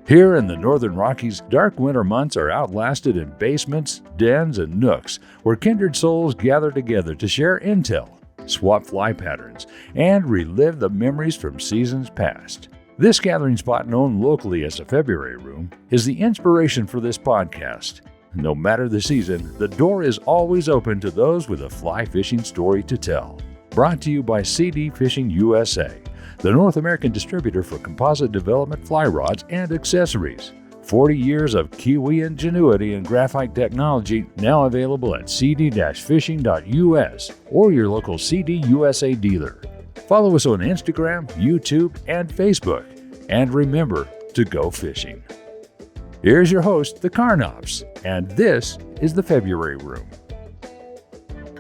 Here in the Northern Rockies, dark winter months are outlasted in basements, dens, and nooks where kindred souls gather together to share intel, swap fly patterns, and relive the memories from seasons past. This gathering spot, known locally as the February Room, is the inspiration for this podcast. No matter the season, the door is always open to those with a fly fishing story to tell. Brought to you by CD Fishing USA, the North American distributor for composite development fly rods and accessories. 40 years of Kiwi ingenuity and graphite technology, now available at cd-fishing.us or your local CD USA dealer. Follow us on Instagram, YouTube, and Facebook. And remember to go fishing. Here's your host, the Carnops, and this is the February Room.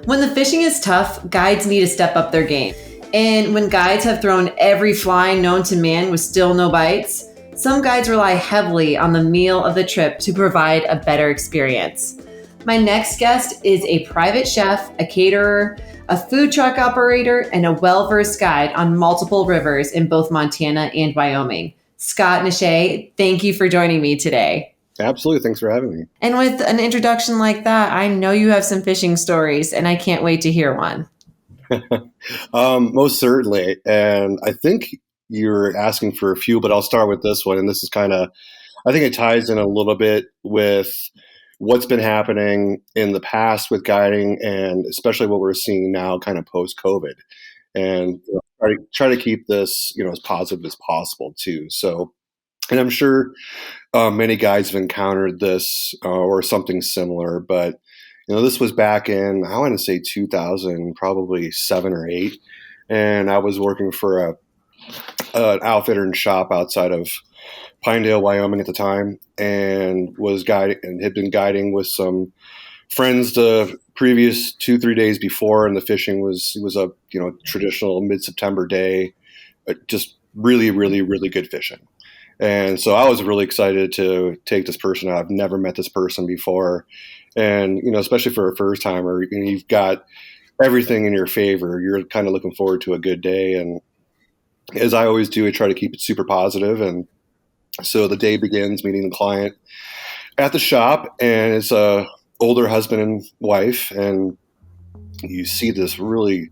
When the fishing is tough, guides need to step up their game. And when guides have thrown every fly known to man with still no bites, some guides rely heavily on the meal of the trip to provide a better experience. My next guest is a private chef, a caterer, a food truck operator, and a well-versed guide on multiple rivers in both Montana and Wyoming. Scott Nechay, thank you for joining me today. Absolutely. Thanks for having me. And with an introduction like that, I know you have some fishing stories, and I can't wait to hear one. Most certainly. And I think you're asking for a few, but I'll start with this one. And this is I think it ties in a little bit with what's been happening in the past with guiding and especially what we're seeing now kind of post-COVID. And try to keep this, as positive as possible too. So, and I'm sure many guides have encountered this or something similar, but this was back in, I want to say 2000, probably 7 or 8. And I was working for an outfitter and shop outside of Pinedale, Wyoming at the time, and was guiding and had been guiding with some friends the previous 2-3 days before. And the fishing was a, traditional mid-September day, just really, really, really good fishing. And so I was really excited to take this person out. I've never met this person before. And, especially for a first timer, you've got everything in your favor. You're kind of looking forward to a good day. And as I always do, I try to keep it super positive. And so the day begins meeting the client at the shop, and it's a older husband and wife. And you see this really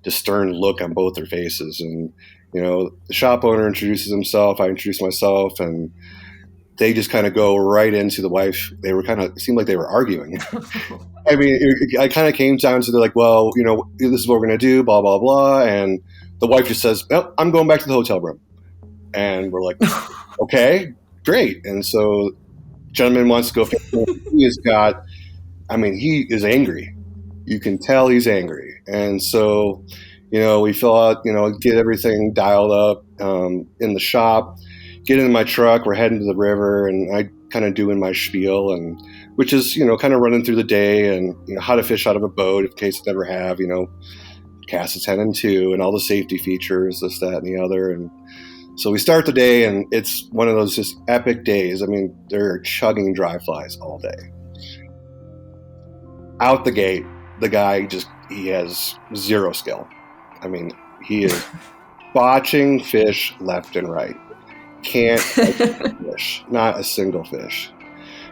stern look on both their faces. And, the shop owner introduces himself. I introduce myself, and they just kind of go right into the wife. They were it seemed like they were arguing. I mean, I kind of came down to, they're like, well, this is what we're going to do, blah, blah, blah. And the wife just says, oh, I'm going back to the hotel room. And we're like, okay, great. And so gentleman wants to go fishing. He is angry. You can tell he's angry. And so, we fill out, get everything dialed up in the shop, get in my truck, we're heading to the river, and I kind of doing my spiel, and which is, kind of running through the day and, how to fish out of a boat in case I never have, cast a 10 and 2 and all the safety features, this, that, and the other. And so we start the day, and it's one of those just epic days. I mean, they're chugging dry flies all day. Out the gate, the guy he has zero skill. I mean, he is botching fish left and right. Can't catch a fish, not a single fish.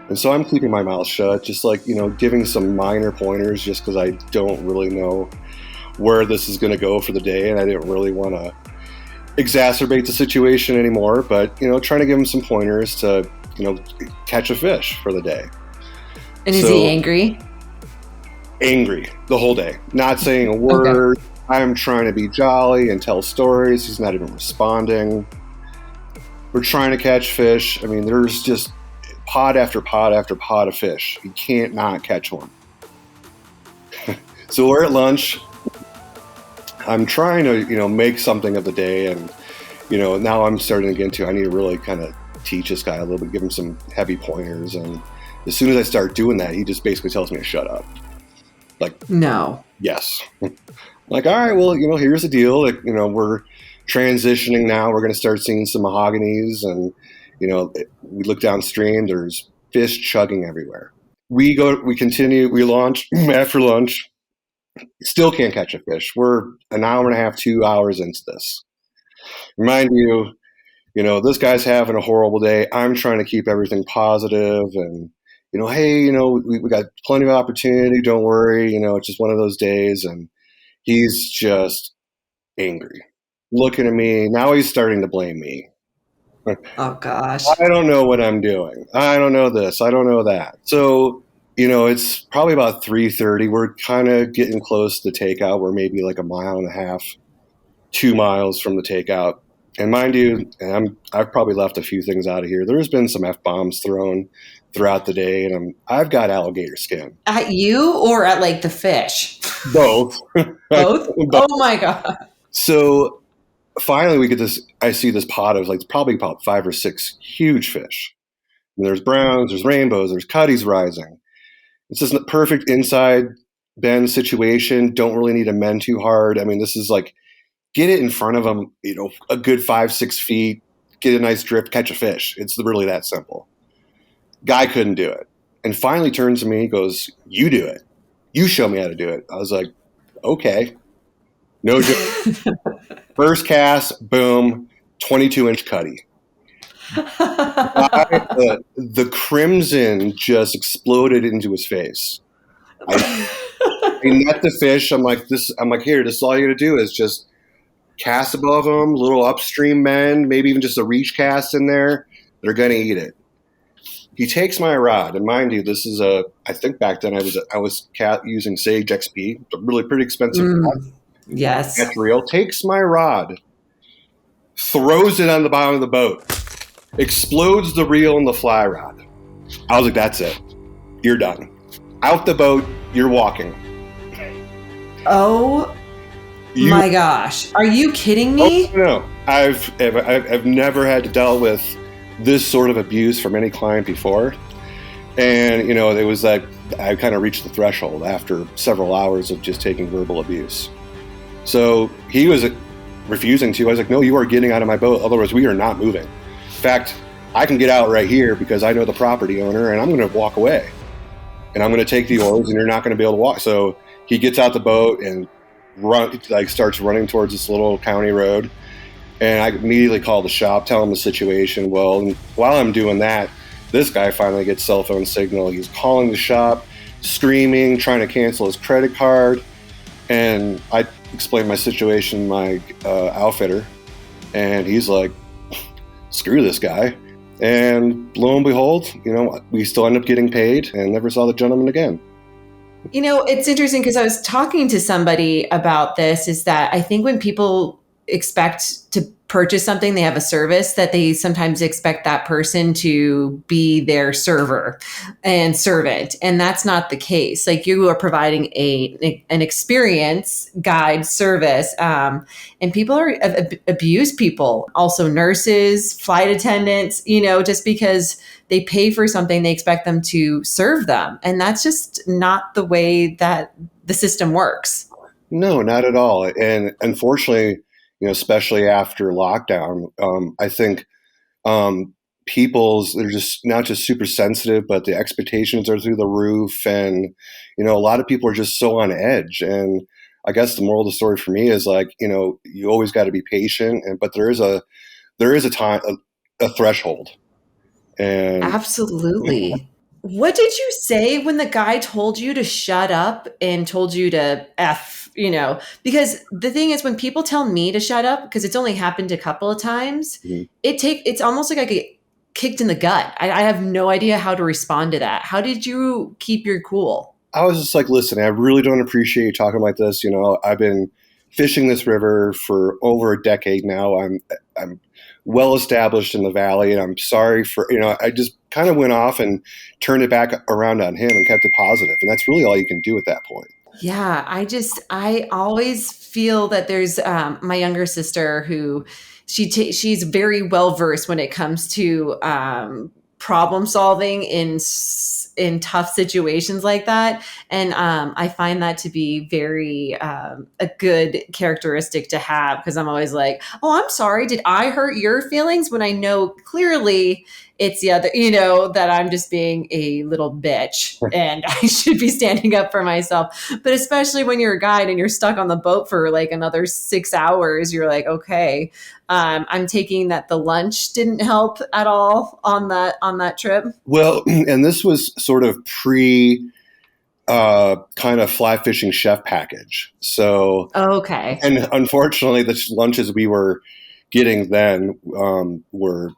And so I'm keeping my mouth shut, just giving some minor pointers just because I don't really know where this is going to go for the day. And I didn't really want to exacerbate the situation anymore, but, trying to give him some pointers to, catch a fish for the day. And is he angry? Angry the whole day, not saying a word. Okay. I'm trying to be jolly and tell stories. He's not even responding. We're trying to catch fish. I mean, there's just pod after pod after pod of fish. You can't not catch one. So we're at lunch. I'm trying to, make something of the day. And, now I'm starting to get into, I need to really kind of teach this guy a little bit, give him some heavy pointers. And as soon as I start doing that, he just basically tells me to shut up. Like, no. Yes. Like, all right, well, here's the deal. We're transitioning now. We're going to start seeing some mahoganies, and, we look downstream. There's fish chugging everywhere. We continue. We launch after lunch. Still can't catch a fish. We're an hour and a half, 2 hours into this. Remind you, This guy's having a horrible day. I'm trying to keep everything positive and, hey, we got plenty of opportunity. Don't worry. It's just one of those days. And he's just angry, looking at me. Now he's starting to blame me. Oh, gosh. I don't know what I'm doing. I don't know this. I don't know that. So, it's probably about 3:30. We're kind of getting close to takeout. We're maybe like a mile and a half, 2 miles from the takeout. And mind you, I've probably left a few things out of here. There's been some F-bombs thrown throughout the day, and I've got alligator skin. At you or at like the fish? Both. Both? Oh my God. So finally I see this pot of like probably about 5 or 6 huge fish. And there's browns, there's rainbows, there's cutties rising. It's just a perfect inside bend situation. Don't really need to mend too hard. I mean, this is like, get it in front of them, a good 5-6 feet, get a nice drift, catch a fish. It's really that simple. Guy couldn't do it. And finally turns to me, he goes, "You do it. You show me how to do it." I was like, okay. No joke. First cast, boom, 22-inch cutty. The crimson just exploded into his face. I net the fish. I'm like, here, this is all you got to do is just cast above them, little upstream mend, maybe even just a reach cast in there. They're going to eat it. He takes my rod, and mind you, this is I think back then I was using Sage XP, a really pretty expensive rod. Yes. That's real. Takes my rod, throws it on the bottom of the boat, explodes the reel and the fly rod. I was like, that's it. You're done. Out the boat, you're walking. Oh my gosh. Are you kidding me? Oh, no. I've never had to deal with this sort of abuse from any client before. And, it was like I kind of reached the threshold after several hours of just taking verbal abuse. So he was refusing to. I was like, no, you are getting out of my boat. Otherwise, we are not moving. In fact, I can get out right here because I know the property owner, and I'm going to walk away. And I'm going to take the oars, and you're not going to be able to walk. So he gets out the boat and starts running towards this little county road. And I immediately call the shop, tell him the situation. Well, and while I'm doing that, this guy finally gets cell phone signal. He's calling the shop, screaming, trying to cancel his credit card. And I explained my situation to my outfitter. And he's like, screw this guy. And lo and behold, we still end up getting paid and never saw the gentleman again. It's interesting because I was talking to somebody about this, is that I think when people expect to purchase something, they have a service, that they sometimes expect that person to be their server and servant. And that's not the case. Like, you are providing an experience, guide, service. And people abuse people, also nurses, flight attendants, just because they pay for something, they expect them to serve them. And that's just not the way that the system works. No, not at all. And unfortunately, especially after lockdown, I think they're just not just super sensitive, but the expectations are through the roof. And, a lot of people are just so on edge. And I guess the moral of the story for me is like, you always got to be patient, but there is a time, a threshold. And absolutely. What did you say when the guy told you to shut up and told you to F, because the thing is, when people tell me to shut up, because it's only happened a couple of times, mm-hmm. It's almost like I get kicked in the gut. I have no idea how to respond to that. How did you keep your cool? I was just like, listen, I really don't appreciate you talking like this. I've been fishing this river for over a decade now. I'm well established in the valley, and I'm sorry for, I just kind of went off and turned it back around on him and kept it positive. And that's really all you can do at that point. Yeah, I always feel that there's my younger sister who she's very well versed when it comes to problem solving in tough situations like that. And I find that to be very a good characteristic to have, because I'm always like, oh, I'm sorry, did I hurt your feelings? When I know clearly It's the other, that I'm just being a little bitch and I should be standing up for myself. But especially when you're a guide and you're stuck on the boat for like another 6 hours, you're like, okay, I'm taking that the lunch didn't help at all on that trip. Well, and this was sort of pre kind of fly fishing chef package. So, Okay. and unfortunately, the lunches we were getting then were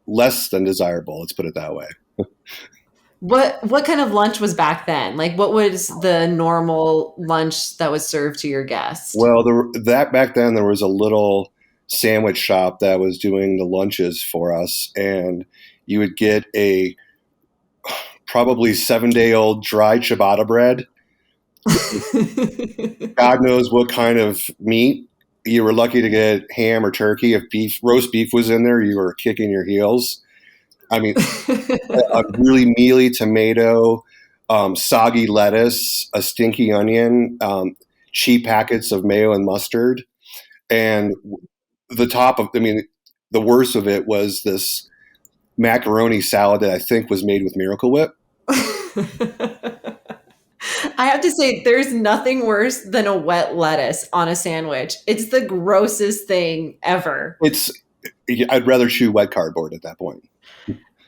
less than desirable. Let's put it that way. What kind of lunch was back then? Like, what was the normal lunch that was served to your guests? Well, that back then there was a little sandwich shop that was doing the lunches for us, and you would get a probably 7-day-old dry ciabatta bread. God knows what kind of meat. You were lucky to get ham or turkey. If roast beef was in there, you were kicking your heels. I mean, a really mealy tomato, soggy lettuce, a stinky onion, cheap packets of mayo and mustard. And the worst of it was this macaroni salad that I think was made with Miracle Whip. I have to say, there's nothing worse than a wet lettuce on a sandwich. It's the grossest thing ever. I'd rather chew wet cardboard at that point.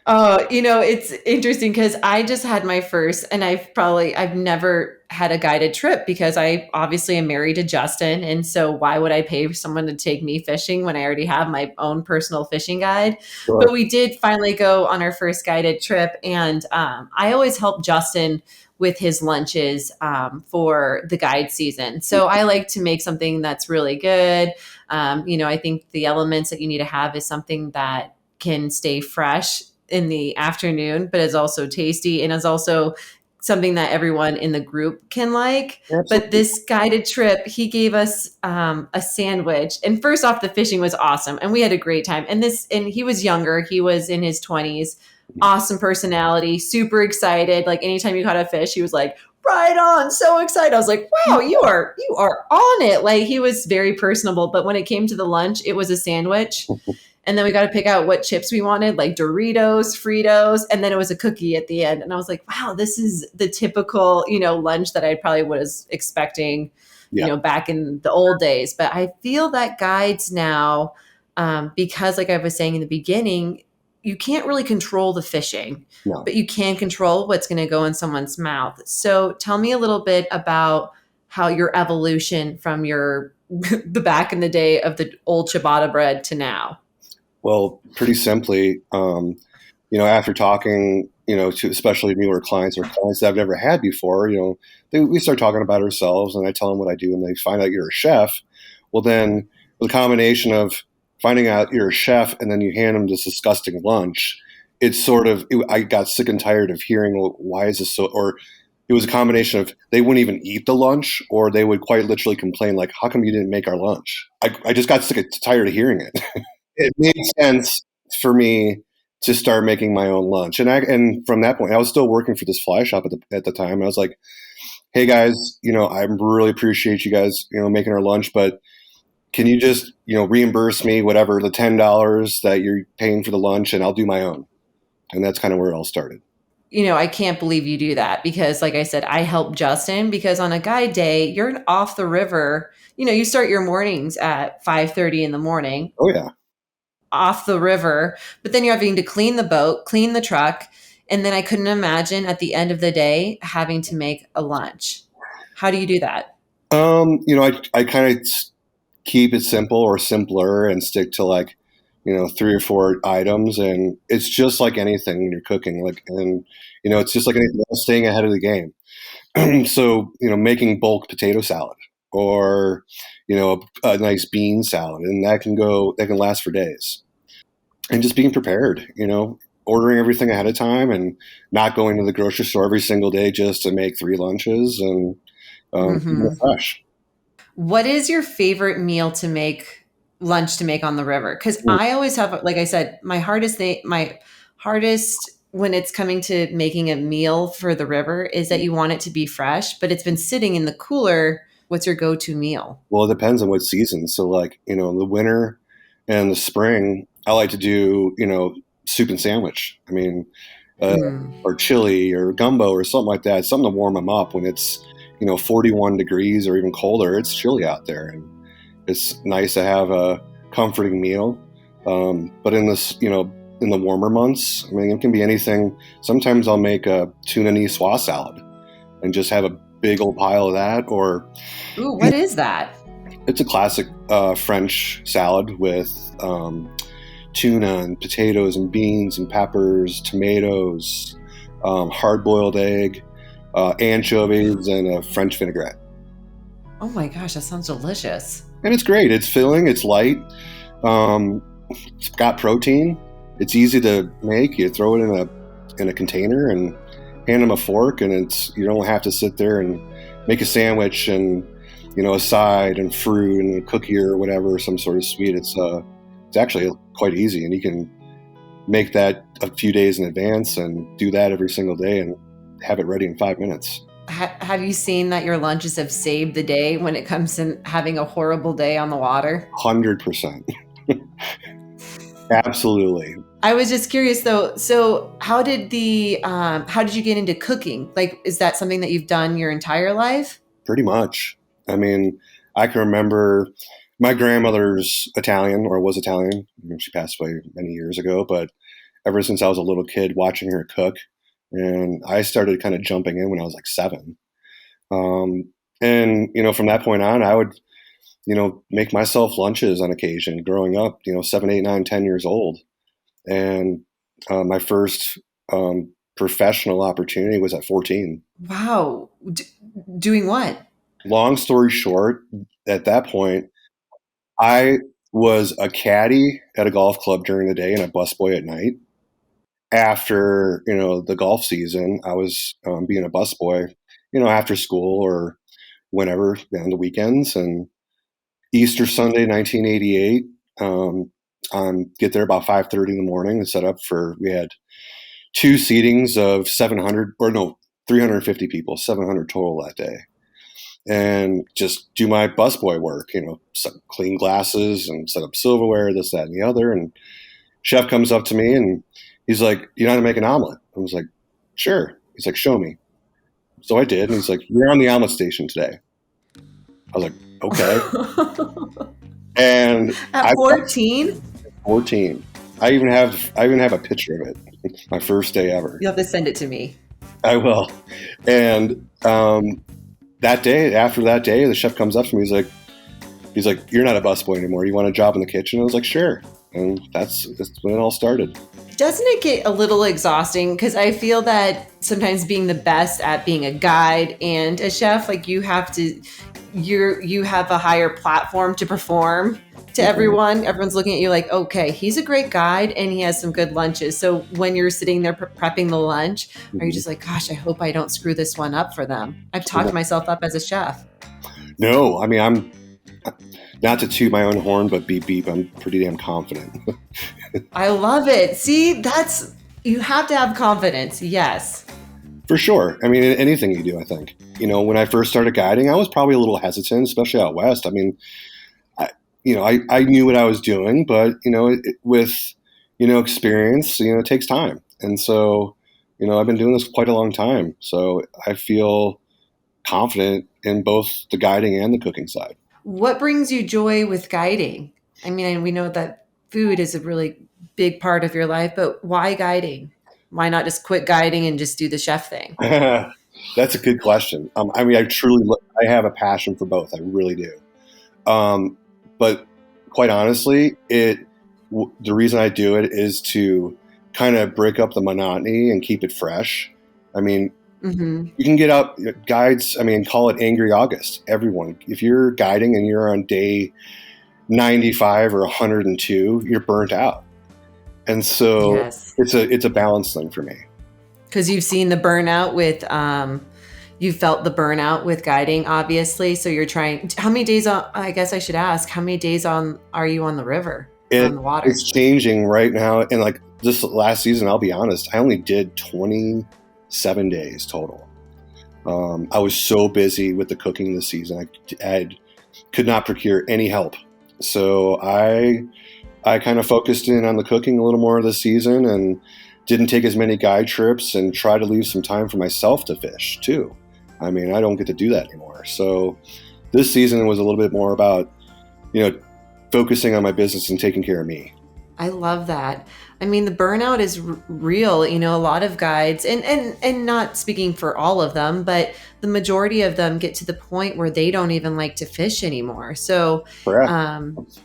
It's interesting because I just had my first, and I've never had a guided trip because I obviously am married to Justin. And so why would I pay someone to take me fishing when I already have my own personal fishing guide? Sure. But we did finally go on our first guided trip. And I always help Justin with his lunches for the guide season. So I like to make something that's really good. I think the elements that you need to have is something that can stay fresh in the afternoon, but is also tasty and is also something that everyone in the group can like. Absolutely. But this guided trip, he gave us a sandwich. And first off, the fishing was awesome. And we had a great time. And he was younger. He was in his 20s. Awesome personality, super excited. Like anytime you caught a fish, he was like, right on, so excited. I was like, wow, you are on it. Like he was very personable. But when it came to the lunch, it was a sandwich. And then we got to pick out what chips we wanted, like Doritos, Fritos, and then it was a cookie at the end. And I was like, wow, this is the typical, lunch that I probably was expecting, back in the old days. But I feel that guides now, because like I was saying in the beginning, you can't really control the fishing, but you can control what's going to go in someone's mouth. So tell me a little bit about how your evolution from the back in the day of the old ciabatta bread to now. Well, pretty simply, after talking, to especially newer clients or clients that I've never had before, we start talking about ourselves and I tell them what I do and they find out you're a chef. Well, then the combination of finding out you're a chef and then you hand them this disgusting lunch, I got sick and tired of hearing, well, why is this so, or it was a combination of they wouldn't even eat the lunch or they would quite literally complain like, how come you didn't make our lunch? I just got sick and tired of hearing it. It made sense for me to start making my own lunch. And from that point, I was still working for this fly shop at the time. I was like, hey guys, I really appreciate you guys, making our lunch, but can you just, reimburse me whatever the $10 that you're paying for the lunch and I'll do my own. And that's kind of where it all started. I can't believe you do that because like I said, I help Justin because on a guide day, you're off the river. You start your mornings at 5:30 in the morning. Oh yeah. Off the river, but then you're having to clean the boat, clean the truck. And then I couldn't imagine at the end of the day having to make a lunch. How do you do that? I kind of keep it simple or simpler and stick to like, 3 or 4 items. And it's just like anything when you're cooking, it's just like anything else, staying ahead of the game. So, making bulk potato salad or, a nice bean salad and that can last for days. And just being prepared, ordering everything ahead of time and not going to the grocery store every single day just to make 3 lunches and fresh. What is your favorite lunch to make on the river? Because I always have, like I said, my hardest when it's coming to making a meal for the river is that you want it to be fresh, but it's been sitting in the cooler. What's your go-to meal? Well, it depends on what season. So like, in the winter and the spring, I like to do, soup and sandwich. I mean, Mm. or chili or gumbo or something like that. Something to warm them up when it's 41 degrees or even colder. It's chilly out there, and it's nice to have a comforting meal. But in this, in the warmer months, I mean, it can be anything. Sometimes I'll make a tuna niçoise salad and just have a big old pile of that. Or Ooh, what is that? it's a classic French salad with tuna and potatoes and beans and peppers, tomatoes, hard-boiled egg, anchovies, and a French vinaigrette. Oh my gosh, that sounds delicious. And it's great. It's filling. It's light. It's got protein. It's easy to make. You throw it in a container and hand them a fork, and you don't have to sit there and make a sandwich and a side and fruit and a cookie or whatever, some sort of sweet. It's actually quite easy, and you can make that a few days in advance and do that every single day and have it ready in 5 minutes. Have you seen that your lunches have saved the day when it comes to having a horrible day on the water? 100%. Absolutely. I was just curious though. So how did you get into cooking? Like, is that something that you've done your entire life? Pretty much. I mean, I can remember my grandmother's Italian, or was Italian. She passed away many years ago, but ever since I was a little kid watching her cook, and I started kind of jumping in when I was like 7. And, from that point on, I would, make myself lunches on occasion growing up, 7, 8, 9, 10 years old. And my first professional opportunity was at 14. Wow. Doing what? Long story short, at that point, I was a caddy at a golf club during the day and a busboy at night. After, the golf season, I was being a busboy, after school or whenever on the weekends. And Easter Sunday, 1988, get there about 5:30 in the morning and set up we had 2 seatings of 350 people, 700 total that day. And just do my busboy work, clean glasses and set up silverware, this, that, and the other. And chef comes up to me and he's like, "You know how to make an omelet?" I was like, "Sure." He's like, "Show me." So I did. And he's like, "You're on the omelet station today." I was like, "Okay." And At 14? 14. I even have a picture of it. My first day ever. You'll have to send it to me. I will. And that day, after that day, the chef comes up to me. He's like, "You're not a busboy anymore. You want a job in the kitchen?" I was like, "Sure." And that's when it all started. Doesn't it get a little exhausting? Because I feel that sometimes being the best at being a guide and a chef, like you have a higher platform to perform to everyone. Everyone's looking at you like, okay, he's a great guide and he has some good lunches. So when you're sitting there prepping the lunch, are you just like, gosh, I hope I don't screw this one up for them? I've talked myself up as a chef. No, I mean, I'm not to toot my own horn, but beep, beep, I'm pretty damn confident. I love it. See, you have to have confidence. Yes. For sure. I mean, in anything you do, I think. When I first started guiding, I was probably a little hesitant, especially out west. I mean, I knew what I was doing, but, with, experience, it takes time. And so, I've been doing this quite a long time. So I feel confident in both the guiding and the cooking side. What brings you joy with guiding? I mean, we know that food is a really big part of your life, but why guiding? Why not just quit guiding and just do the chef thing? That's a good question. I mean, I have a passion for both. I really do. But quite honestly, the reason I do it is to kind of break up the monotony and keep it fresh. I mean, you can get out guides. I mean, call it Angry August. Everyone, if you're guiding and you're on day 95 or 102, you're burnt out. And so Yes. it's a balance thing for me. Because you've seen the burnout with, you felt the burnout with guiding, obviously. So you're trying, how many days I guess I should ask, how many days are you on the river, on the water? It's changing right now. And like this last season, I'll be honest, I only did 27 days total. I was so busy with the cooking this season. I could not procure any help. So I I kind of focused in on the cooking a little more this season and didn't take as many guide trips and try to leave some time for myself to fish too. I mean, I don't get to do that anymore. So this season was a little bit more about, focusing on my business and taking care of me. I love that. I mean, the burnout is real. A lot of guides, and not speaking for all of them, but the majority of them get to the point where they don't even like to fish anymore. So,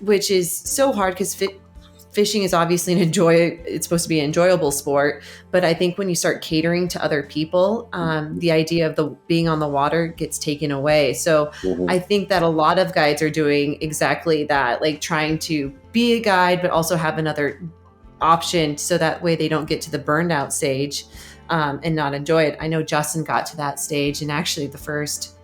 which is so hard because fishing is obviously it's supposed to be an enjoyable sport. But I think when you start catering to other people, the idea of being on the water gets taken away. So I think that a lot of guides are doing exactly that, like trying to be a guide, but also have another option so that way they don't get to the burned out stage and not enjoy it. I know Justin got to that stage, and actually the first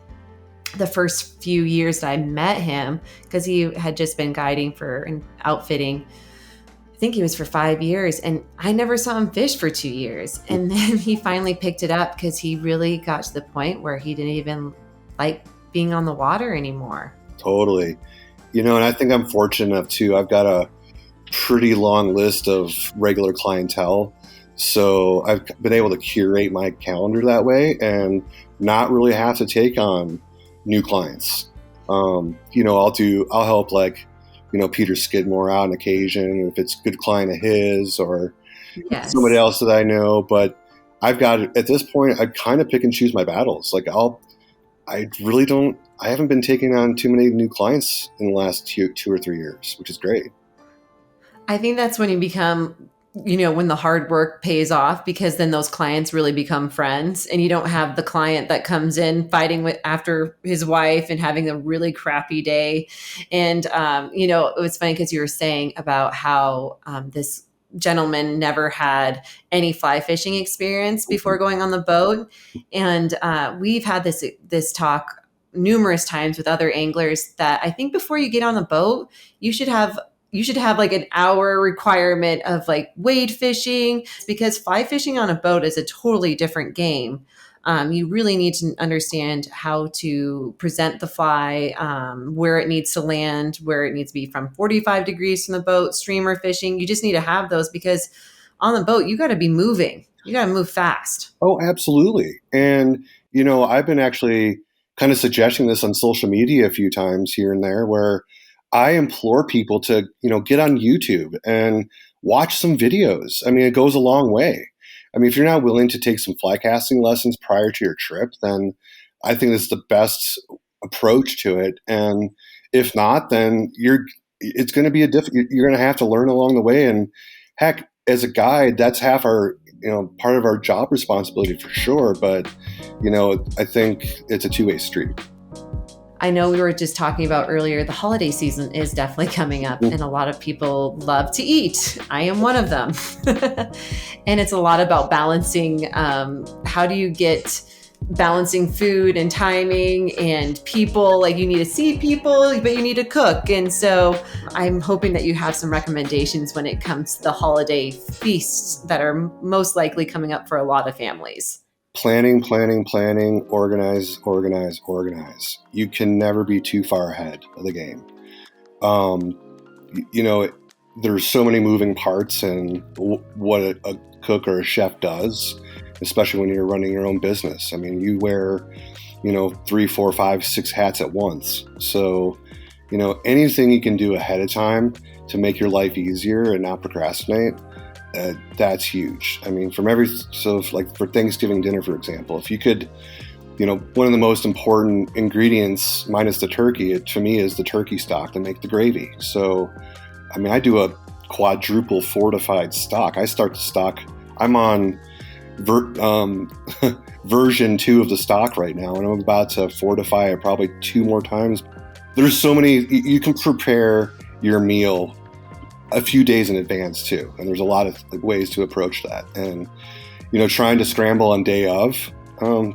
few years that I met him, because he had just been guiding and outfitting, I think he was for 5 years, and I never saw him fish for 2 years. And then he finally picked it up because he really got to the point where he didn't even like being on the water anymore. Totally. And I think I'm fortunate enough too. I've got a pretty long list of regular clientele. So I've been able to curate my calendar that way and not really have to take on new clients. I'll help Peter Skidmore out on occasion if it's a good client of his or somebody else that I know. But I've got, at this point, I kind of pick and choose my battles. I haven't been taking on too many new clients in the last 2 or 3 years, which is great. I think that's when you become, when the hard work pays off, because then those clients really become friends, and you don't have the client that comes in fighting after his wife and having a really crappy day. And, it was funny because you were saying about how this gentleman never had any fly fishing experience before going on the boat. And we've had this talk numerous times with other anglers that I think before you get on the boat, you should have like an hour requirement of like wade fishing, because fly fishing on a boat is a totally different game. You really need to understand how to present the fly, where it needs to land, where it needs to be from 45 degrees from the boat, streamer fishing. You just need to have those, because on the boat, you got to be moving. You got to move fast. Oh, absolutely. And, I've been actually kind of suggesting this on social media a few times here and there, where I implore people to, get on YouTube and watch some videos. I mean, it goes a long way. I mean, if you're not willing to take some fly casting lessons prior to your trip, then I think this is the best approach to it. And if not, then it's going to be you're going to have to learn along the way. And heck, as a guide, that's half our, part of our job responsibility for sure. But, I think it's a two-way street. I know we were just talking about earlier, the holiday season is definitely coming up, and a lot of people love to eat. I am one of them. And it's a lot about balancing. How do you get balancing food and timing and people? Like, you need to see people, but you need to cook. And so I'm hoping that you have some recommendations when it comes to the holiday feasts that are most likely coming up for a lot of families. Planning, organize. You can never be too far ahead of the game. There's so many moving parts in what a cook or a chef does, especially when you're running your own business. I mean, you wear, 3, 4, 5, 6 hats at once. So, anything you can do ahead of time to make your life easier and not procrastinate, that's huge. I mean, for Thanksgiving dinner, for example, if you could, one of the most important ingredients, minus the turkey, to me is the turkey stock to make the gravy. So, I mean, I do a quadruple fortified stock. I start the stock. I'm on version 2 of the stock right now, and I'm about to fortify it probably 2 more times. There's so many, you can prepare your meal a few days in advance too. And there's a lot of ways to approach that. And, trying to scramble on day of,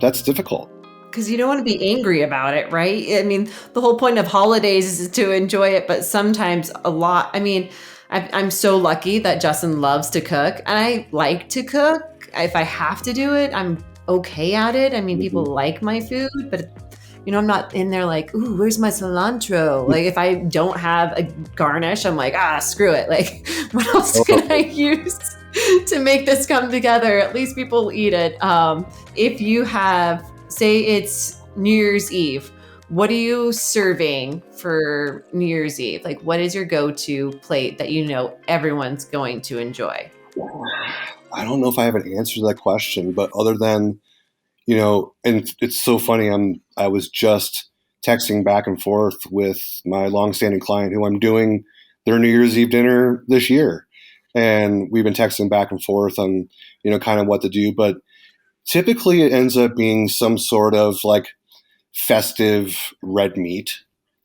that's difficult. Because you don't want to be angry about it, right? I mean, the whole point of holidays is to enjoy it, but sometimes I'm so lucky that Justin loves to cook, and I like to cook. If I have to do it, I'm okay at it. I mean, people like my food, but I'm not in there like, ooh, where's my cilantro? Like if I don't have a garnish, I'm like, screw it. Like what else can I use to make this come together? At least people will eat it. If you have, say it's New Year's Eve, what are you serving for New Year's Eve? Like what is your go-to plate that everyone's going to enjoy? I don't know if I have an answer to that question, but other than, and it's so funny. I was just texting back and forth with my longstanding client who I'm doing their New Year's Eve dinner this year. And we've been texting back and forth on, kind of what to do. But typically it ends up being some sort of like festive red meat,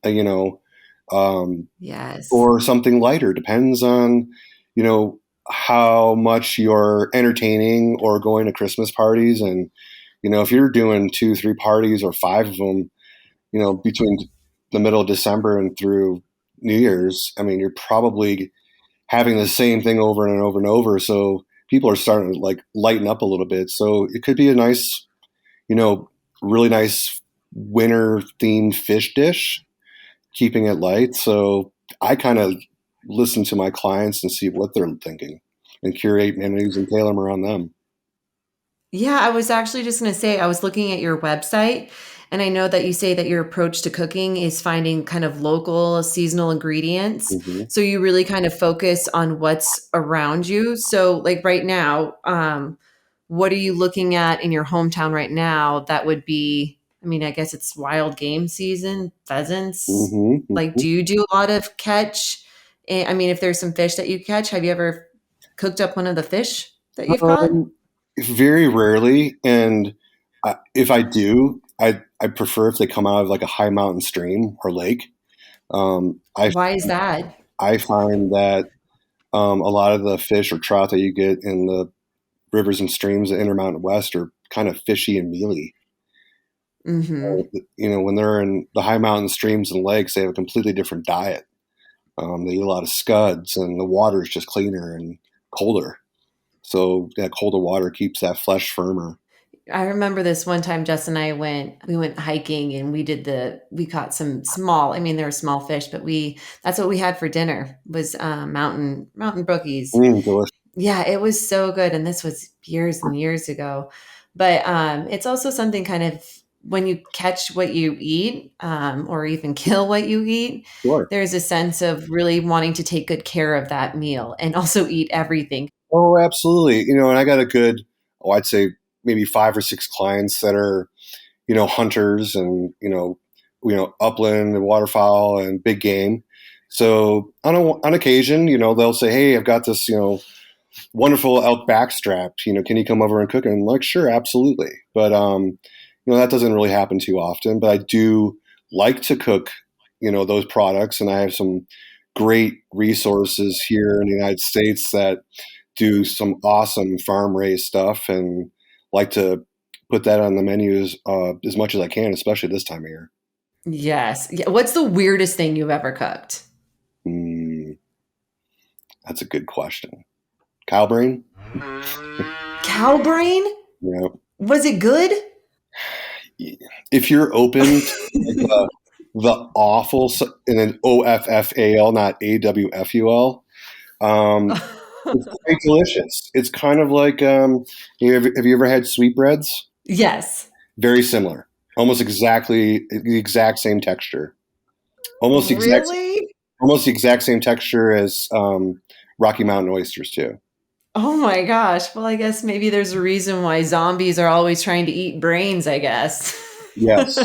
Yes. or something lighter. Depends on, how much you're entertaining or going to Christmas parties. And, if you're doing 2-3 parties or 5 of them, between the middle of December and through New Year's, I mean, you're probably having the same thing over and over and over. So people are starting to like lighten up a little bit. So it could be a nice, really nice winter themed fish dish, keeping it light. So I kind of listen to my clients and see what they're thinking and curate menus and tailor them around them. Yeah, I was actually just going to say, I was looking at your website, and I know that you say that your approach to cooking is finding kind of local seasonal ingredients. Mm-hmm. So you really kind of focus on what's around you. So like right now, what are you looking at in your hometown right now that would be, I mean, I guess it's wild game season, pheasants. Mm-hmm. Like, do you do a lot of catch? I mean, if there's some fish that you catch, have you ever cooked up one of the fish that you've caught? Very rarely, and if I do, I prefer if they come out of like a high mountain stream or lake. Why is that? I find that a lot of the fish or trout that you get in the rivers and streams in Intermountain West are kind of fishy and mealy. Mm-hmm. When they're in the high mountain streams and lakes, they have a completely different diet. They eat a lot of scuds, and the water is just cleaner and colder. So that colder water keeps that flesh firmer. I remember this one time Jess and I we went hiking and we caught some small, I mean, they were small fish, but that's what we had for dinner was mountain brookies. Delicious. Yeah, it was so good. And this was years and years ago. But it's also something kind of when you catch what you eat, or even kill what you eat, Sure. there's a sense of really wanting to take good care of that meal and also eat everything. Oh, absolutely. And I got a good, I'd say maybe 5 or 6 clients that are, hunters and, upland and waterfowl and big game. So on occasion, they'll say, hey, I've got this, wonderful elk backstrap, can you come over and cook it? And I'm like, sure, absolutely. But, that doesn't really happen too often, but I do like to cook, those products. And I have some great resources here in the United States that do some awesome farm raised stuff and like to put that on the menus as much as I can, especially this time of year. Yes. Yeah. What's the weirdest thing you've ever cooked? That's a good question. Cow brain. Cow brain? Yeah. Was it good? If you're open to the awful, and then OFFAL, not AWFUL, it's quite delicious. It's kind of like, have you ever had sweetbreads? Yes. Very similar. Almost exactly the exact same texture. Almost the exact same texture as Rocky Mountain oysters too. Oh my gosh. Well, I guess maybe there's a reason why zombies are always trying to eat brains, I guess. Yes.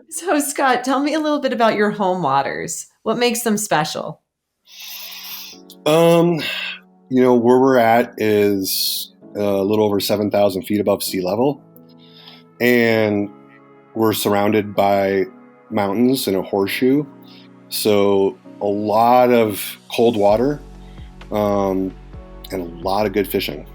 So, Scott, tell me a little bit about your home waters. What makes them special? Where we're at is a little over 7,000 feet above sea level. And we're surrounded by mountains and a horseshoe. So a lot of cold water and a lot of good fishing.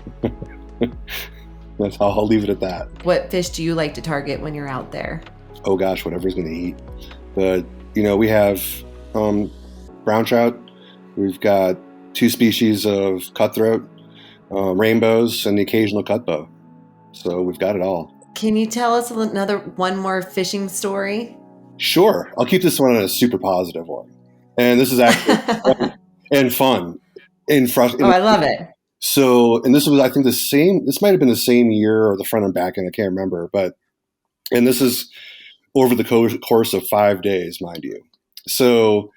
That's how I'll leave it at that. What fish do you like to target when you're out there? Oh gosh, whatever's going to eat. But, we have brown trout. We've got 2 species of cutthroat, rainbows, and the occasional cutbow. So we've got it all. Can you tell us one more fishing story? Sure. I'll keep this one on a super positive one. And this is actually fun and fun. Oh, I love it. So, and this was, I think, this might have been the same year or the front and back end, I can't remember. And this is over the course of 5 days, mind you. So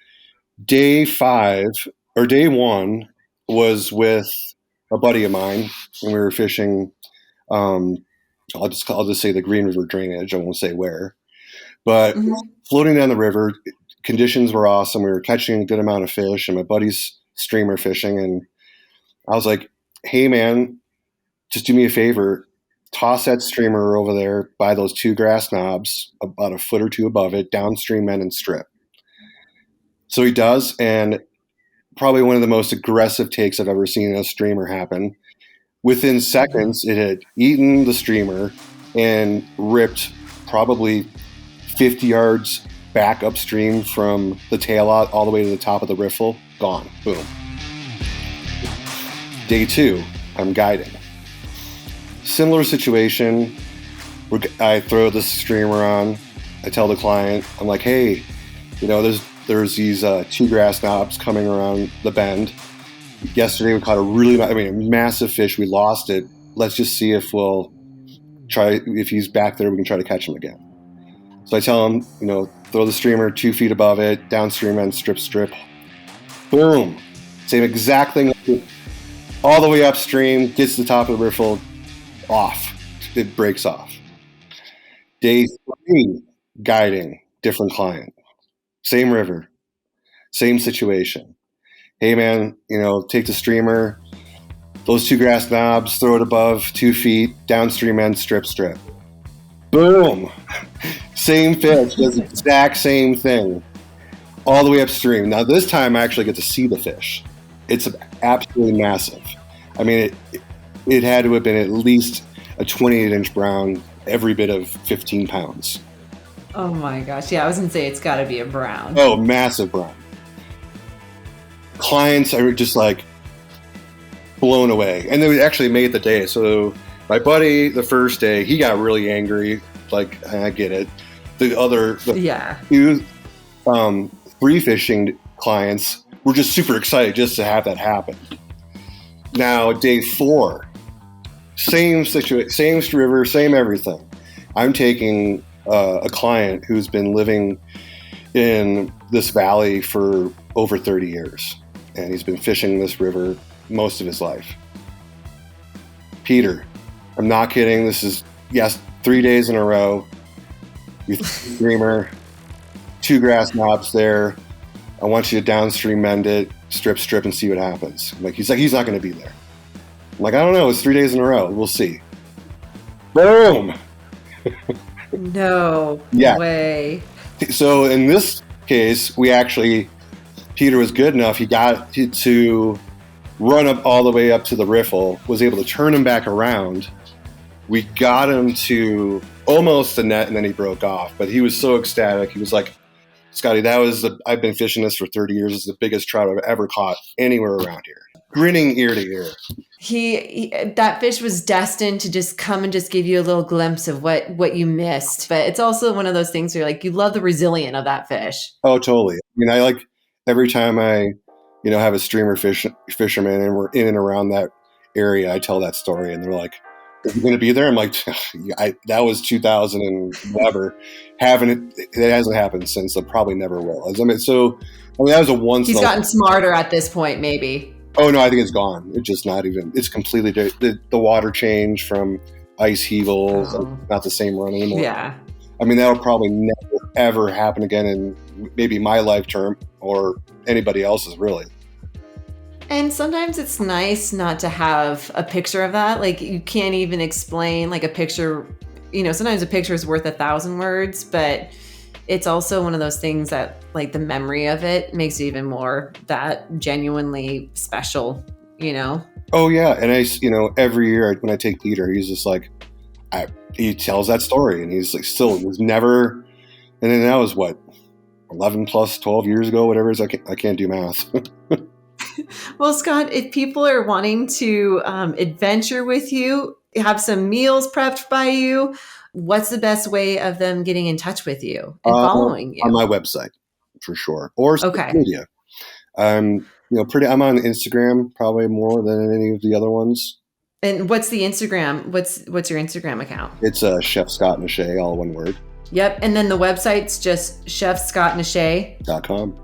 day 1 was with a buddy of mine, and we were fishing. I'll just say the Green River drainage. I won't say where, but floating down the river, conditions were awesome. We were catching a good amount of fish, and my buddy's streamer fishing. And I was like, "Hey, man, just do me a favor. Toss that streamer over there by those 2 grass knobs, about a foot or 2 above it, downstream end and strip." So he does, and probably one of the most aggressive takes I've ever seen in a streamer happen. Within seconds, it had eaten the streamer and ripped probably 50 yards back upstream from the tail out all the way to the top of the riffle. Gone. Boom. Day 2, I'm guiding. Similar situation. I throw the streamer on. I tell the client, I'm like, "Hey, there's these 2 grass knobs coming around the bend. Yesterday we caught a massive fish. We lost it. Let's just see if he's back there, we can try to catch him again." So I tell him, throw the streamer 2 feet above it, downstream end, strip. Boom. Same exact thing. All the way upstream, gets to the top of the riffle, off. It breaks off. Day 3, guiding, different client. Same river, same situation. "Hey, man, take the streamer, those 2 grass knobs, throw it above 2 feet, downstream end, strip. Boom. Same fish, does the exact same thing, all the way upstream. Now, this time I actually get to see the fish. It's absolutely massive. I mean, it had to have been at least a 28-inch brown, every bit of 15 pounds. Oh my gosh. Yeah, I was going to say it's got to be a brown. Oh, massive brown. Clients are just like blown away. And they actually made the day. So my buddy, the first day, he got really angry. Like, I get it. The few free fishing clients were just super excited just to have that happen. Now, day 4, same situation, same river, same everything. I'm taking a client who's been living in this valley for over 30 years, and he's been fishing this river most of his life. Peter, I'm not kidding. This is, 3 days in a row. You streamer, 2 grass knobs there. I want you to downstream mend it, strip, and see what happens. He's not going to be there. I'm like, I don't know. It's 3 days in a row. We'll see. Boom. No way. So in this case, Peter was good enough. He got to run up all the way up to the riffle, was able to turn him back around. We got him to almost the net, and then he broke off. But he was so ecstatic. He was like, "Scotty, I've been fishing this for 30 years. It's the biggest trout I've ever caught anywhere around here." Grinning ear to ear. That fish was destined to just come and just give you a little glimpse of what you missed. But it's also one of those things where you love the resilience of that fish. Oh, totally. I like every time I, have a streamer fisherman and we're in and around that area, I tell that story and they're like, "Is he going to be there?" I'm like, that was 2000 and whatever. It hasn't happened since. It probably never will. That was a once. He's gotten smarter at this point, maybe. Oh no, I think it's gone. It's just not even. It's completely different. The water change from ice heavals, not the same run anymore. Yeah. That will probably never ever happen again in maybe my lifetime or anybody else's, really. And sometimes it's nice not to have a picture of that. You can't even explain a picture. Sometimes a picture is worth 1,000 words, but it's also one of those things that the memory of it makes it even more that genuinely special, Oh yeah. And every year when I take Peter, he's just he tells that story and he's still was never, and then that was 11 plus 12 years ago, whatever it is. I can't do math. Well, Scott, if people are wanting to adventure with you, have some meals prepped by you, what's the best way of them getting in touch with you and following you? On my website, for sure, or social Okay. media. I'm on Instagram probably more than any of the other ones. And what's the Instagram? What's your Instagram account? It's Chef Scott Nechay, all one word. Yep. And then the website's just chefscottnechay.com.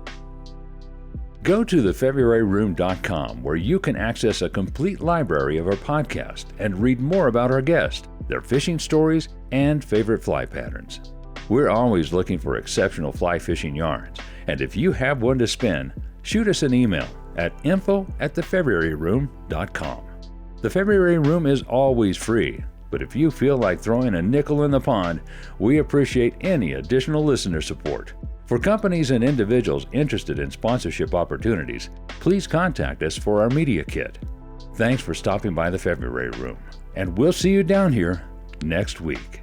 Go to thefebruaryroom.com where you can access a complete library of our podcast and read more about our guests, their fishing stories, and favorite fly patterns. We're always looking for exceptional fly fishing yarns, and if you have one to spin, shoot us an email at info@thefebruaryroom.com. The February Room is always free, but if you feel like throwing a nickel in the pond, we appreciate any additional listener support. For companies and individuals interested in sponsorship opportunities, please contact us for our media kit. Thanks for stopping by the February Room, and we'll see you down here next week.